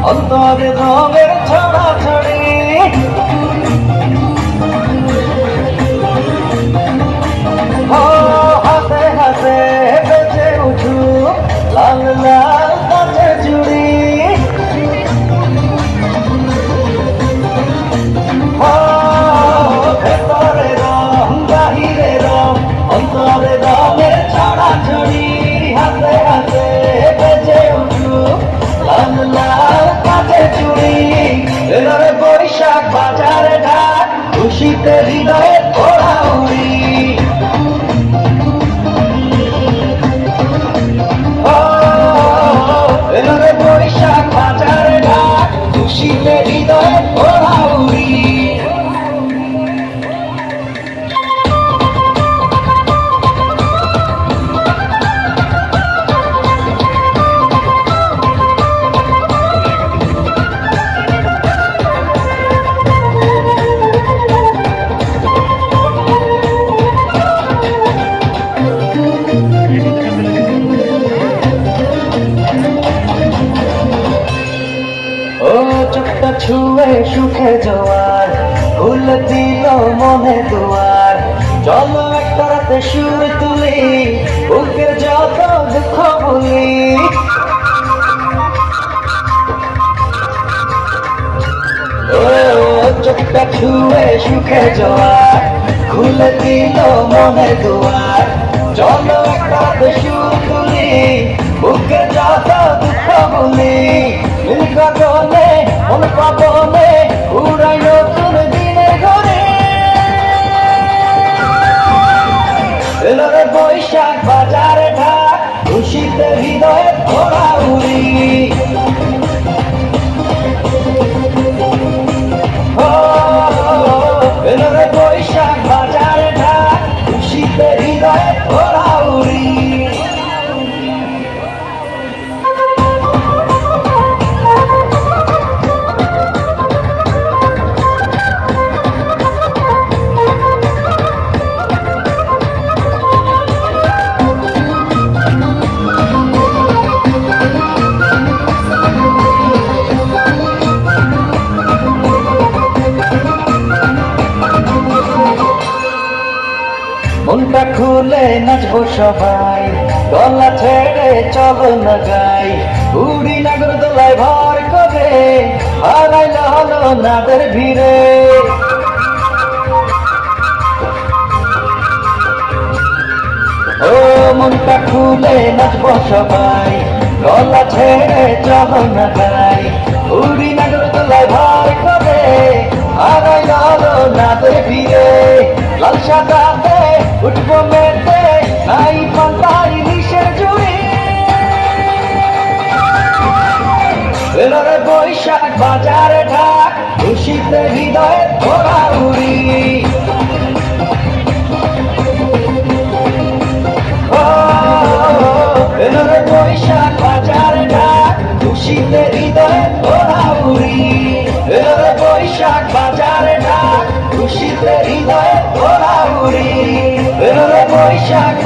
অন্তরে রঙের ছড়াছড়ি, হাসে হাসে বেঁচে উঠুক লাল লাল কাঁচের চুড়ি। ভেতরে রং বাহিরে রং, অন্তরে রঙের ছড়াছড়ি, হাসে হাসে বেঁচে উঠুক লাল লাল কাঁচের চুড়ি। এবারে বৈশাখ বাজারে ঢাক, খুশিতে হৃদয়ে ওড়া উড়ি। এবারে বৈশাখ বাজারে ঢাক, খুশিতে হৃদয়ে ওড়া উড়ি। ও চোখটা ছুঁয়ে সুখে জোয়ার, ফুল দিল মনে দুয়ার। চলো একটা রাতে সুর তুলি, বুকের যত দুঃখ ভুলি। ও চোখটা ছুঁয়ে সুখে জোয়ার, ফুল দিল মনে দুয়ার। চলো একটা রাতে সুর তুলি, বুকের যত দুঃখ ভুলি। নীল গগনে মন পাবনে উড়াই নতুন দিনের ঘরে। এলোরে বৈশাখ বাজারে ঢাক, খুশিতে হৃদয়ে ওড়া উড়ি। এলোরে বৈশাখ বাজারে ঢাক, খুশিতে হৃদয়ে ওড়া উড়ি। মনটা খুলে নাচবো সবাই, গলা ছেড়ে চলো না গাই। উড়ি নাগর দোলায় ভর করে, হারাইল হলো নাদের ভিড়ে। ও মনটা খুলে নাচবো সবাই, গলা ছেড়ে চলো না গাই। উড়ি নাগর দোলায় ভর করে, হারাইল হলো নাদের ভিড়ে। লাল সাদাতে উঠবো মেতে, নাই পাল্টাই নিশের জুড়ি। এলোরে বৈশাখ বাজারে ঢাক, খুশিতে হৃদয়ে ওড়া উড়ি। এলোরে বৈশাখ বাজারে ঢাক, খুশিতে হৃদয়ে ওড়া উড়ি। এলোরে বৈশাখ বাজারে ঢাক, খুশিতে হৃদয়ে ওড়া উড়ি। এলোরে বৈশাখ